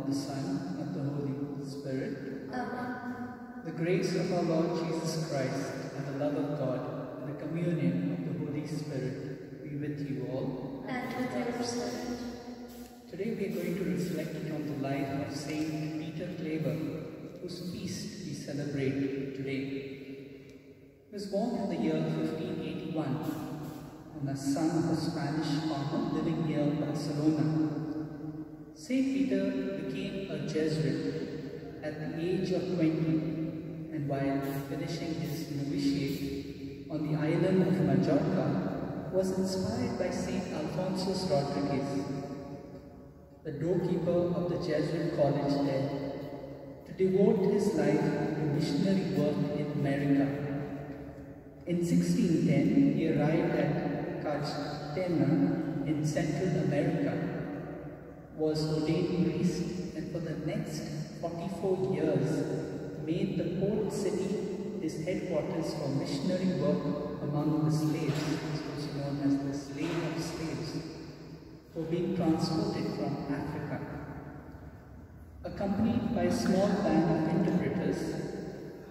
of the Son, of the Holy Spirit. Amen. The grace of our Lord Jesus Christ, and the love of God, and the communion of the Holy Spirit be with you all. And with your spirit. Today we are going to reflect on the life of Saint Peter Claver, whose feast we celebrate today. He was born in the year 1581 and the son of a Spanish farmer living near Barcelona. Saint Peter became a Jesuit at the age of 20, and while finishing his novitiate on the island of Majorca, was inspired by Saint Alphonsus Rodriguez, the doorkeeper of the Jesuit college there, to devote his life to missionary work in America. In 1610, he arrived at Cartagena in Central America, was ordained priest, and for the next 44 years made the port city his headquarters for missionary work among the slaves, which was known as the slave of slaves, who were being transported from Africa. Accompanied by a small band of interpreters,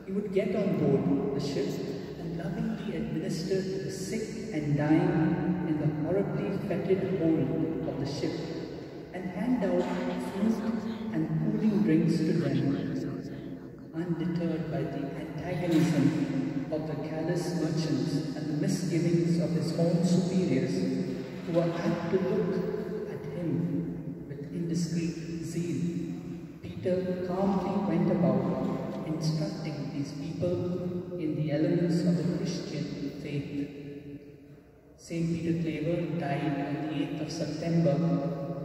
he would get on board the ship and lovingly administer to the sick and dying in the horribly fetid hold of the ship, and hand out food and cooling drinks to them, undeterred by the antagonism of the callous merchants and the misgivings of his own superiors, who were apt to look at him with indiscreet zeal. Peter calmly went about instructing these people in the elements of the Christian faith. Saint Peter Claver died on the 8th of September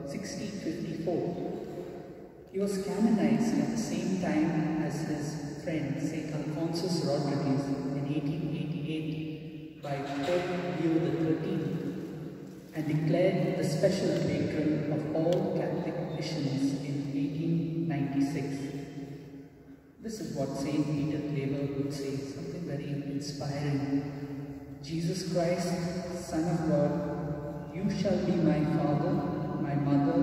1654. He was canonized at the same time as his friend Saint Alphonsus Rodriguez in 1888 by Pope Leo XIII, and declared the special patron of all Catholic missions in 1896. This is what Saint Peter Claver would say, something very inspiring. Jesus Christ, Son of God, you shall be my Father, my Mother,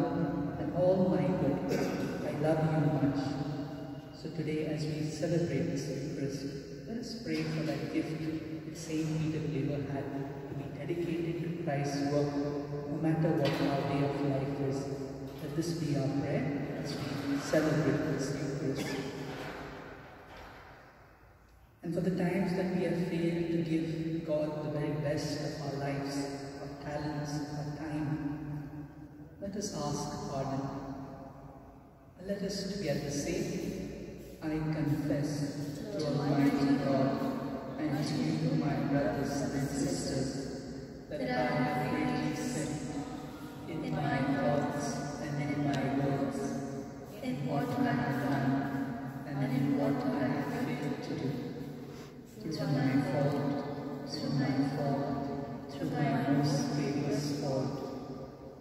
and all my good. I love you much. So today, as we celebrate this Eucharist, let us pray for that gift that Saint Peter Claver had, to be dedicated to Christ's work, no matter what our day of life is. Let this be our prayer as we celebrate this Eucharist. And for the times that we have failed to give God the very best of our lives, our talents, our time, let us ask pardon. And let us together say, I confess to Almighty God and to you, my brothers and sisters, that I have greatly sinned in my thoughts and in my words, in what I have done and in what I have failed to do. Through my fault, through my most grievous fault.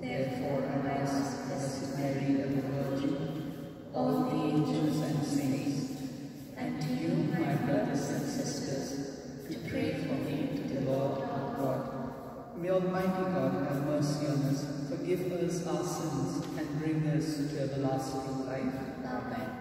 Therefore I ask Blessed Mary, ever Virgin, all the angels and saints, and to you, my brothers and sisters, to pray for me to the Lord our God. May Almighty God have mercy on us, forgive us our sins, and bring us to everlasting life. Amen.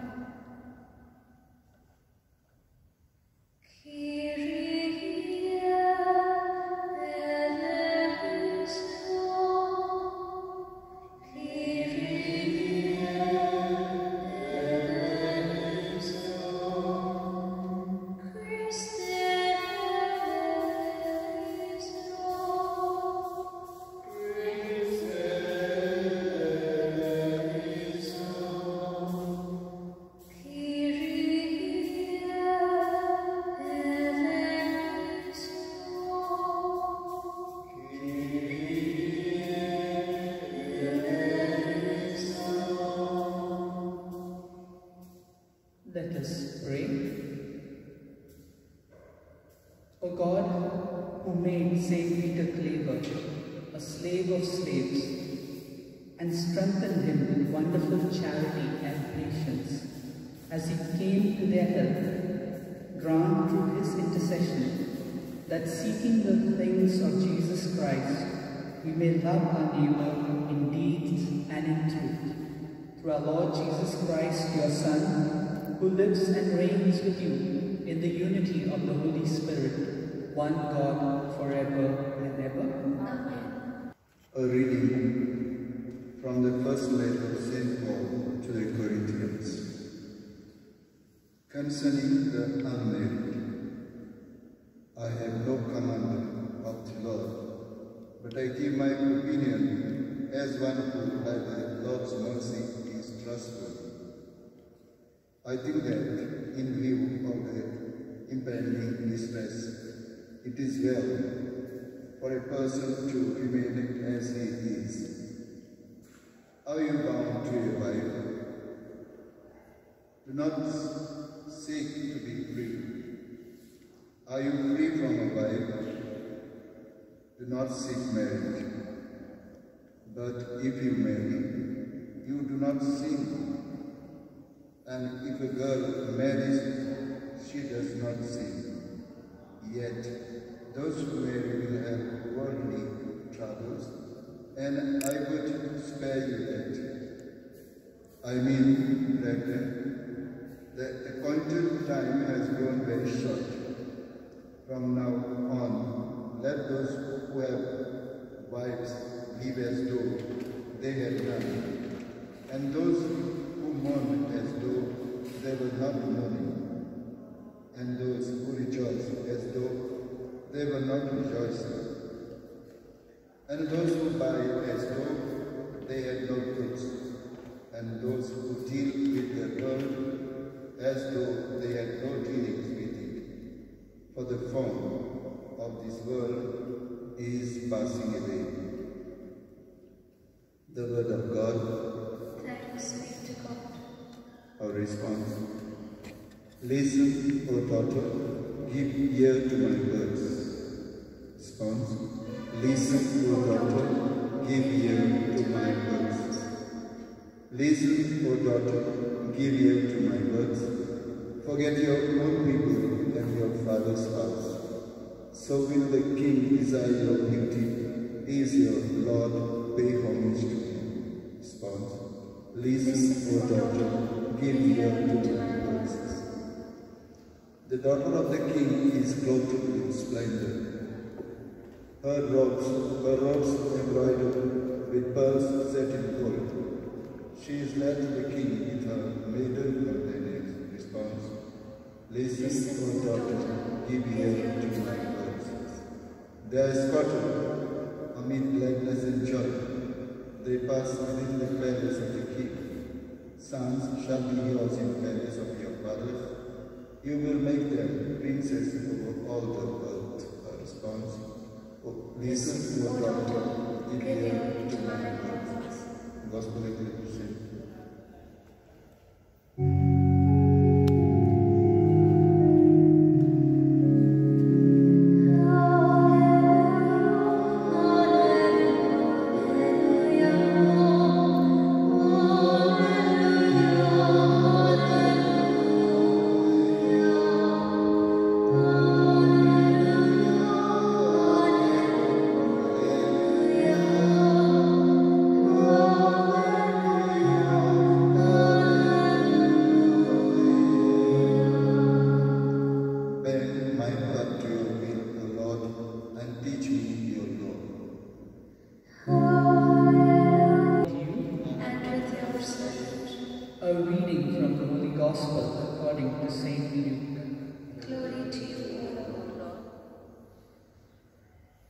Let us pray. O God, who made Saint Peter Claver a slave of slaves and strengthened him with wonderful charity and patience as he came to their help, grant through his intercession that seeking the things of Jesus Christ, we may love our neighbor in deeds and in truth. through our Lord Jesus Christ, your Son, who lives and reigns with you in the unity of the Holy Spirit, one God, forever and ever. Amen. A reading from the first letter of St. Paul to the Corinthians. Concerning the unmarried, I have no command of the Lord, but I give my opinion as one who by the Lord's mercy is trustworthy. I think that in view of the impending distress, it is well for a person to remain as he is. Are you bound to a wife? Do not seek to be free. Are you free from a wife? Do not seek marriage. But if you marry, you do not sin. And if a girl marries, she does not sin. Yet those who marry will have worldly troubles, and I would spare you that. I mean, brethren, the appointed time has grown very short. From now on, let those who have wives live as though they had none, and those who mourn as though they were not mourning, and those who rejoice as though they were not rejoicing, and those who buy as though they had no goods, and those who deal with the world as though they had no dealings with it. For the form of this world is passing away. The word of God. Thanks be to God. Our response. Listen, O daughter, give ear to my words. Response. Listen, O daughter, give ear to my words. Listen, O daughter, give ear to my words. Forget your own people and your father's house. So will the king desire your beauty. He is your Lord, pay homage to him. Response. Listen, O daughter, give ear to my words. The daughter of the king is clothed in splendor. Her robes embroidered with pearls set in gold. She is led to the king with her maiden companions. Response. Listen, O daughter, give ear to my words. They are escorted amid gladness and joy. They pass within the palace of the king. Sons shall be yours in the palace of your fathers. You will make them princes over all the earth. A response. Oh, listen, O daughter, give ear to my words. Gospel acclamations. A reading from the Holy Gospel according to St. Luke. Glory to you, O Lord.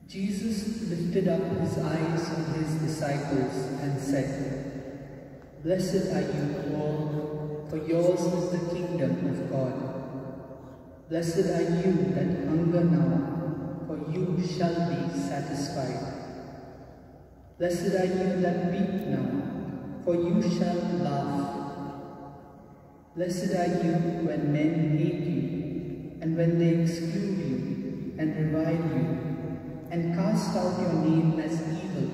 Jesus lifted up his eyes on his disciples and said, Blessed are you poor, for yours is the kingdom of God. Blessed are you that hunger now, for you shall be satisfied. Blessed are you that weep now, for you shall laugh. Blessed are you when men hate you, and when they exclude you, and revile you, and cast out your name as evil,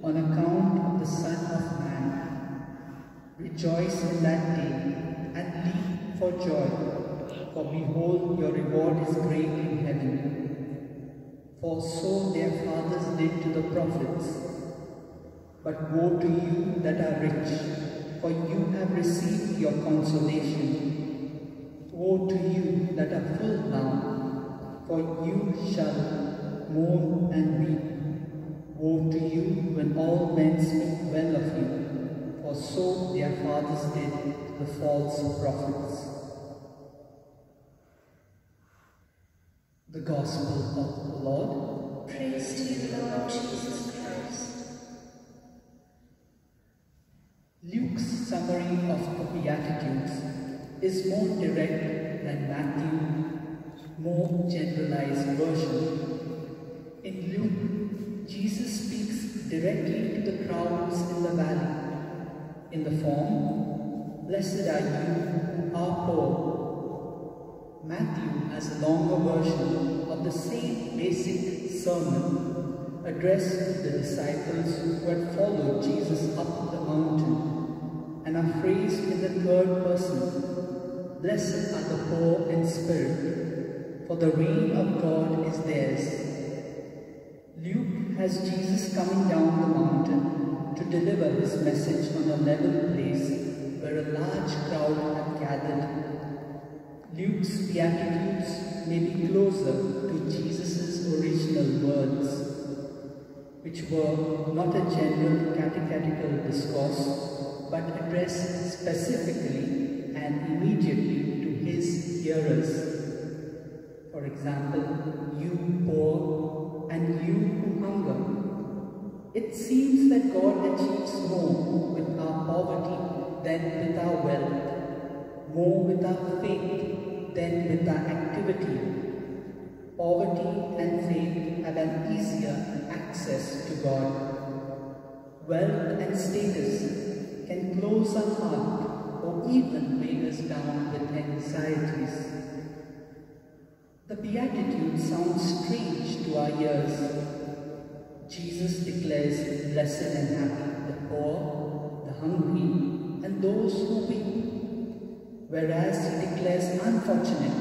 on account of the Son of Man. Rejoice in that day, and leap for joy, for behold, your reward is great in heaven. For so their fathers did to the prophets. But woe to you that are rich, for you have received your consolation. Woe to you that are full now, for you shall mourn and weep. Woe to you when all men speak well of you, for so their fathers did the false prophets. The Gospel of the Lord. Praise to you, Lord Jesus Christ. Luke's summary of the Beatitudes is more direct than Matthew's more generalized version. In Luke, Jesus speaks directly to the crowds in the valley, in the form, "Blessed are you who are poor." Matthew has a longer version of the same basic sermon addressed to the disciples who had followed Jesus up the mountain and are phrased in the third person. "Blessed are the poor in spirit, for the reign of God is theirs." Luke has Jesus coming down the mountain to deliver his message on a level place where a large crowd had gathered. Luke's Beatitudes may be closer to Jesus' original words, which were not a general catechetical discourse, but addressed specifically and immediately to his hearers. For example, "You poor and you who hunger." It seems that God achieves more with our poverty than with our wealth, more with our faith than with our activity. Poverty and faith have an easier access to God. Wealth and status can close our heart or even weigh us down with anxieties. The Beatitude sounds strange to our ears. Jesus declares blessed and happy the poor, the hungry, and those who weep, whereas he declares unfortunate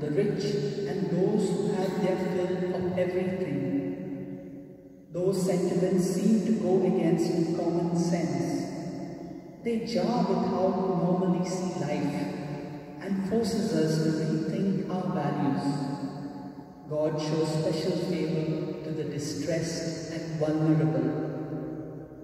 the rich and those who have their fill of everything. Those sentiments seem to go against common sense. They jar with how we normally see life and forces us to rethink our values. God shows special favor to the distressed and vulnerable.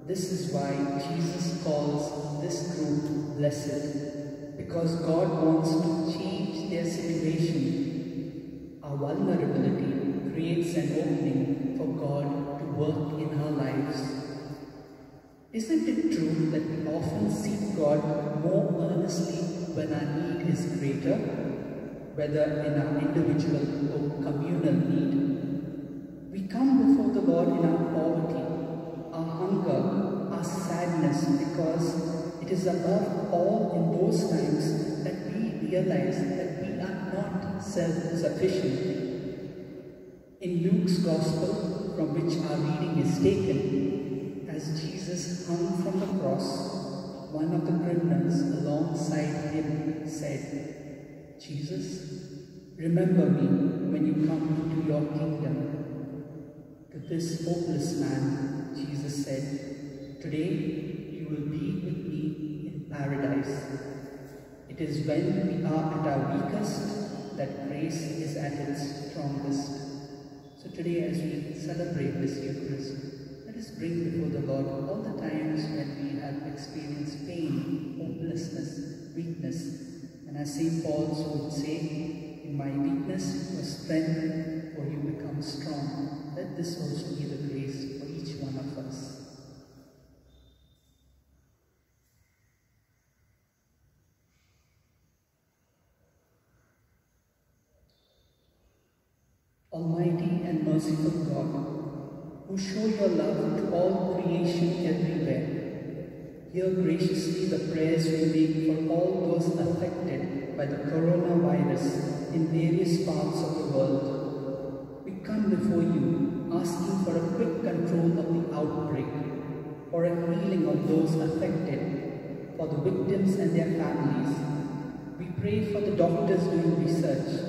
This is why Jesus calls this group blessed, because God wants to change their situation. Our vulnerability creates an opening for God to work in our lives. Isn't it true that we often seek God more earnestly when our need is greater, whether in our individual or communal need? We come before the Lord in our poverty, our hunger, our sadness, because it is above all in those times that we realize that we are not self-sufficient. In Luke's Gospel, from which our reading is taken, as Jesus hung from the cross, one of the criminals alongside him said, "Jesus, remember me when you come into your kingdom." To this hopeless man, Jesus said, "Today you will be with me in paradise." It is when we are at our weakest that grace is at its strongest. So today, as we celebrate this Eucharist, let us bring before the Lord all the times when we have experienced pain, hopelessness, weakness. And as St. Paul would say, "In my weakness, your strength, for you become strong." Let this also be the grace for each one of us. Almighty and merciful God, who show your love to all creation everywhere, hear graciously the prayers we make for all those affected by the coronavirus in various parts of the world. We come before you, asking for a quick control of the outbreak, for a healing of those affected, for the victims and their families. We pray for the doctors doing research,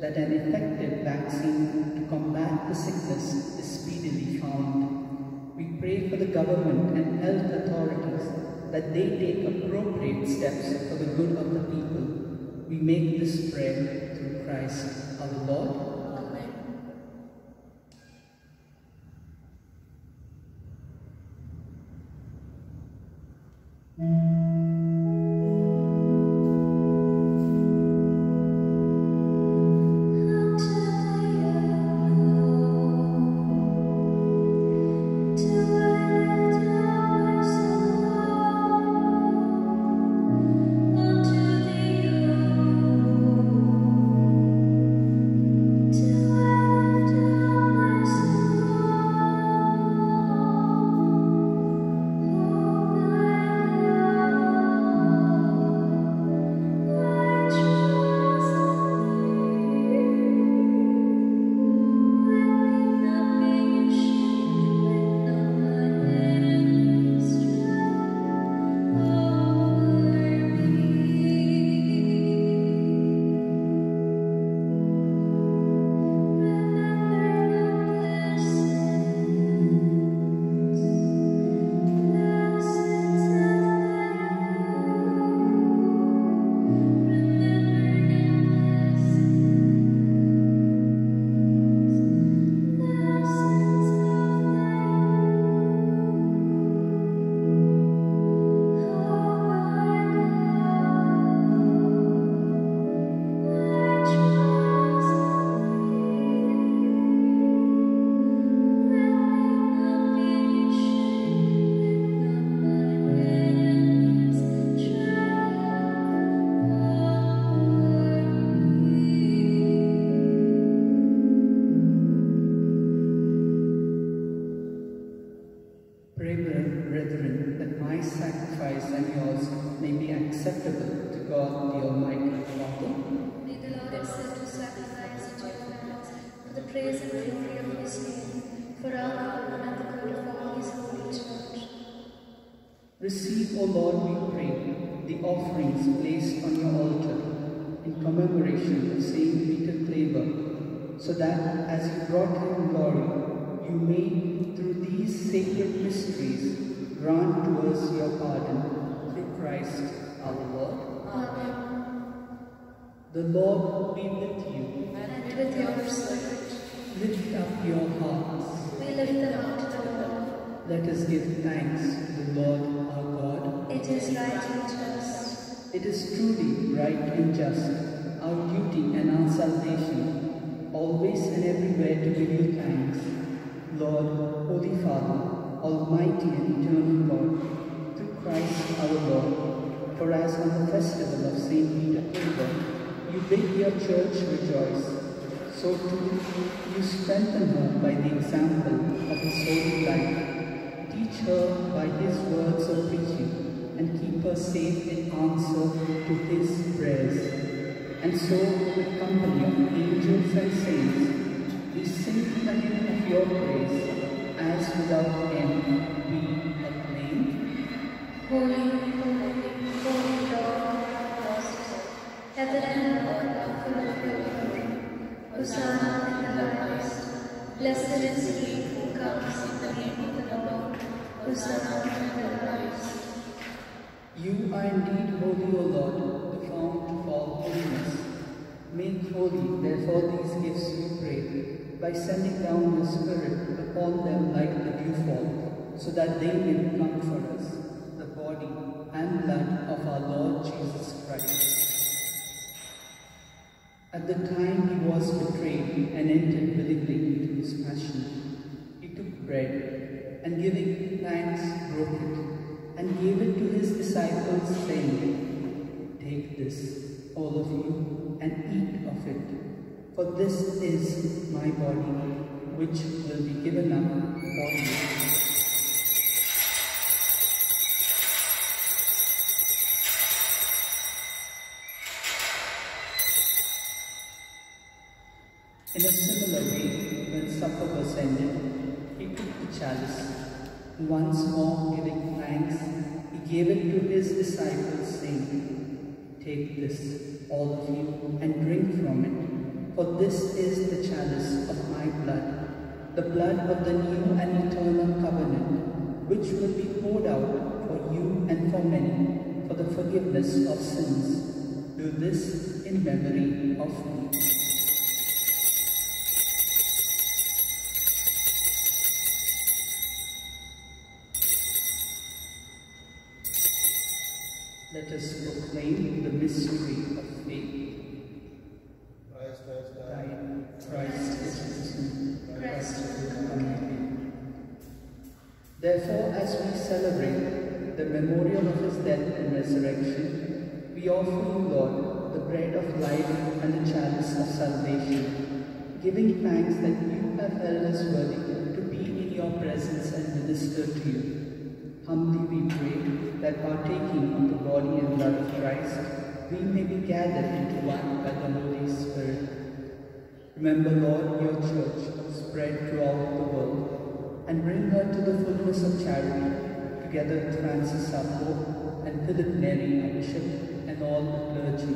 that an effective vaccine to combat the sickness is speedily found. We pray for the government and health authorities that they take appropriate steps for the good of the people. We make this prayer through Christ our Lord. Pray, brethren, that my sacrifice and yours may be acceptable to God the Almighty Father. May the Lord accept your sacrifice into your hands for the praise and glory of his name, for our good and the good of all his holy church. Receive, O Lord, we pray, the offerings placed on your altar in commemoration of Saint Peter Claver, so that as you brought him glory, you may, through these sacred mysteries, grant to us your pardon, through Christ our Lord. Amen. The Lord be with you. And with your spirit, Lift up your hearts. we lift them up to the Lord. Let us give thanks to the Lord our God. It is right and just. It is truly right and just, our duty and our salvation, always and everywhere to give you thanks. Lord, Holy Father, Almighty and eternal God, through Christ our Lord, for as on the festival of Saint Peter Claver, you bid your church rejoice, so too you strengthen her by the example of his holy life. Teach her by his words of preaching, and keep her safe in answer to his prayers. And so, with company of angels and saints, we sing the hymn of your praise, as without end we acclaim. Holy, holy, holy Lord, most heaven and earth are full of your glory. Hosanna in the highest. Blessed is he who comes in the name of the Lord. Hosanna in the highest. You are indeed holy, O Lord, the fount of all holiness. Make holy, therefore, these gifts, we pray, by sending down your Spirit upon them like the dewfall, so that they may become for us the body and blood of our Lord Jesus Christ. At the time he was betrayed and entered willingly into his passion, he took bread, and giving thanks, broke it, and gave it to his disciples, saying, "Take this, all of you, and eat of it, for this is my body, which will be given up for you." In a similar way, when supper was ended, he took the chalice, and once more giving thanks, he gave it to his disciples, saying, "Take this, all of you, and drink from it, for this is the chalice of my blood, the blood of the new and eternal covenant, which will be poured out for you and for for many for the forgiveness of sins. Do this in memory of me. Let us proclaim the mystery of faith. Christ has Died, Christ is risen, Christ will come again. Therefore, as we celebrate the memorial of his death and resurrection, we offer you, Lord, the bread of life and the chalice of salvation, giving thanks that you have held us worthy to be in your presence and minister to you. Humbly we pray that partaking of the body and blood of Christ, we may be gathered into one by the Holy Spirit. Remember, Lord, your church spread throughout the world, and bring her to the fullness of charity, together with Francis our Pope, and Philip Neri our Bishop, and all the clergy.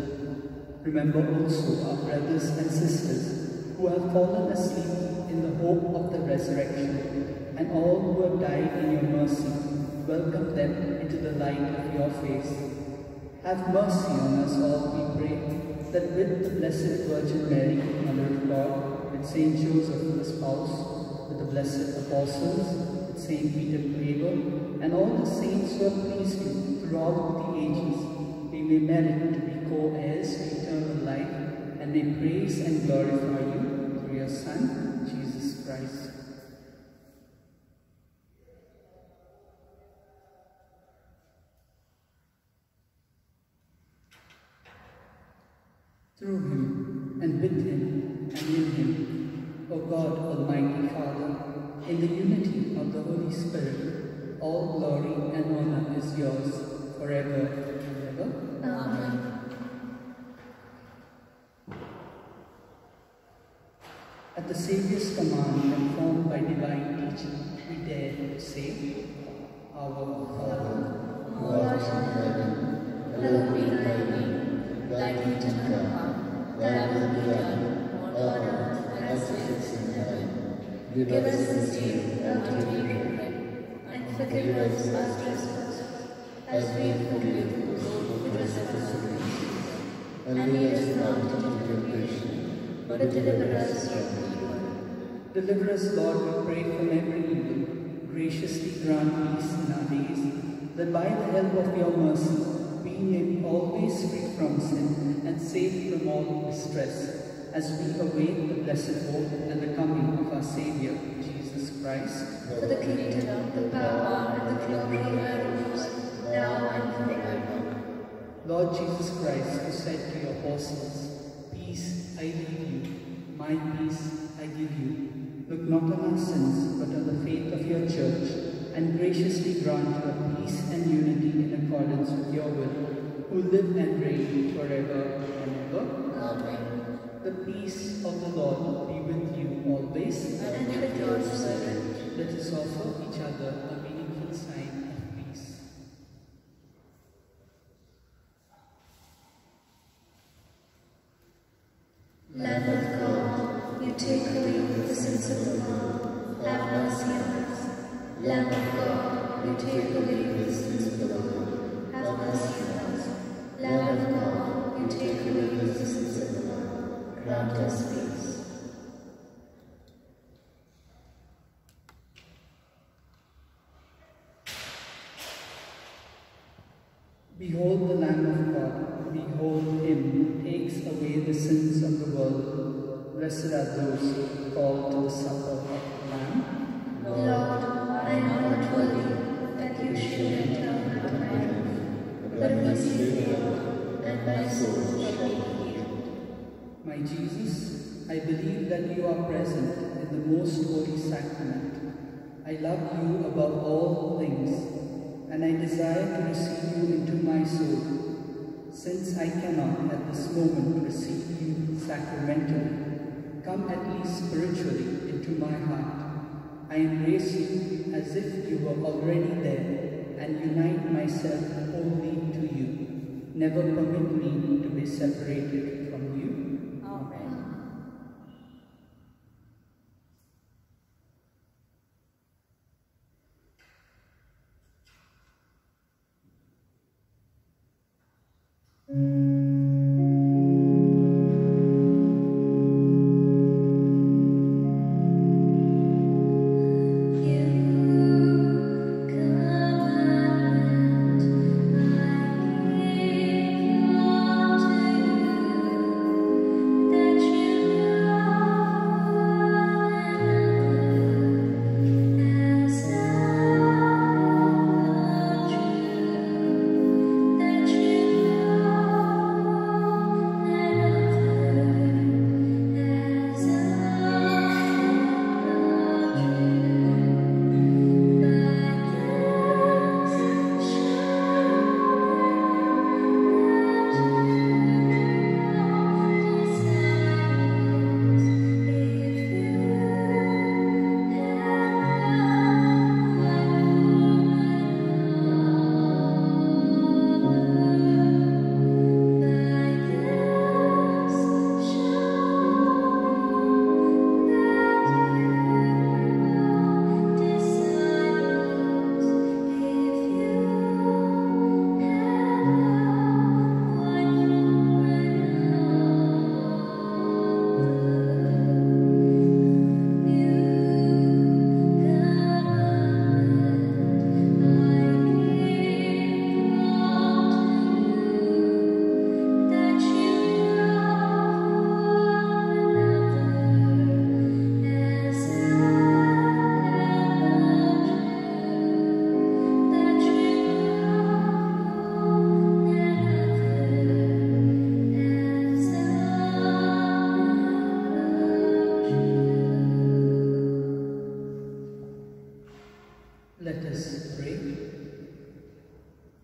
Remember also our brothers and sisters who have fallen asleep in the hope of the resurrection, and all who have died in your mercy. Welcome them into the light of your face. Have mercy on us all, we pray, that with the Blessed Virgin Mary, Mother of God, with Saint Joseph, her spouse, with the blessed apostles, with Saint Peter Claver, and all the saints who have pleased you throughout the ages, we may merit to be co-heirs to eternal life, and may praise and glorify you through your Son, Jesus Christ. Through him, and with him, and in him, O God, Almighty Father, in the unity of the Holy Spirit, all glory and honor is yours, forever and ever. Amen. At the Saviour's command, and formed by divine teaching, we dare to say, Our Father, who art in heaven, Hallowed be thy name. Thy kingdom come. Thy will be done, on earth as it is in heaven. Give us this day our daily bread, and forgive us our trespasses, as we forgive those who trespass against us. And lead us not into temptation, but deliver us from evil. Deliver us, Lord, we pray, from every evil. Graciously grant peace in our days, that by the help of your mercy, we may be always free from sin and safe from all distress, as we await the blessed hope and the coming of our Saviour, Jesus Christ. For the kingdom, the power, and the glory are yours, now and forever. Lord Jesus Christ, who said to your apostles, Peace I leave you, my peace I give you. Look not on our sins, but on the faith of your church, and graciously grant her peace and unity in accordance with your will, who live and reign forever and ever. Amen. The peace of the Lord be with you always. And with your spirit. Let us offer each other a meaningful sign of peace. Lamb of God, you take away the sins of the world. Have mercy on us. Lamb of God, you take away the sins of the world. Have mercy on us. Lamb of God, you take away the sins of the world. Grant us peace. Behold the Lamb of God, behold him who takes away the sins of the world. Blessed are those called to the supper of the Lamb. Lord, I am not worthy that you should enter into my life, but only say the word, and my soul shall be healed. My Jesus, I believe that you are present in the most holy sacrament. I love you above all things, and I desire to receive you into my soul. Since I cannot at this moment receive you sacramentally, come at least spiritually into my heart. I embrace you as if you were already there, and unite myself wholly to you. Never permit me to be separated from you. Amen. pray.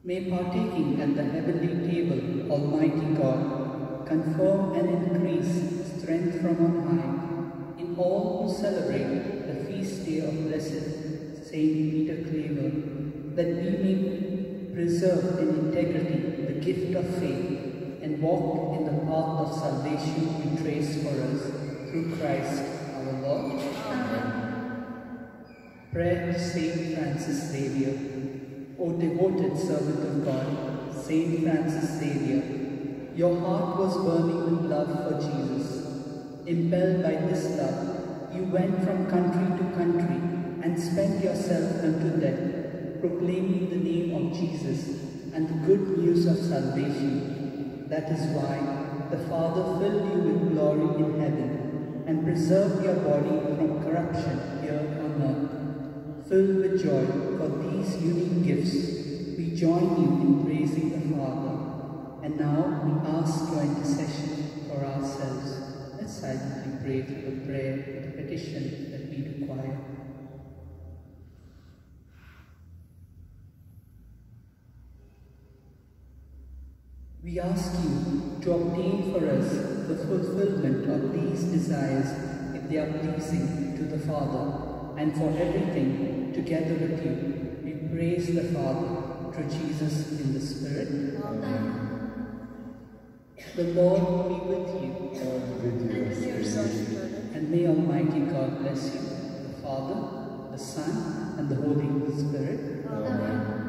May partaking at the heavenly table, Almighty God, confirm and increase strength from on high in all who celebrate the feast day of Blessed Saint Peter Claver, that we may preserve in integrity the gift of faith and walk in the path of salvation you trace for us through Christ our Lord. Amen. Prayer to Saint Francis Xavier. O devoted servant of God, Saint Francis Xavier, your heart was burning with love for Jesus. Impelled by this love, you went from country to country and spent yourself unto death, proclaiming the name of Jesus and the good news of salvation. That is why the Father filled you with glory in heaven and preserved your body from corruption here on earth. Filled with joy for these unique gifts, we join you in praising the Father. And now we ask your intercession for ourselves. Let's silently pray for the prayer, the petition that we require. We ask you to obtain for us the fulfillment of these desires if they are pleasing to the Father, and for everything together with you, we praise the Father through Jesus in the Spirit. Amen. The Lord be with you, And with your spirit. and may Almighty God bless you, the Father, the Son, and the Holy Spirit. Amen.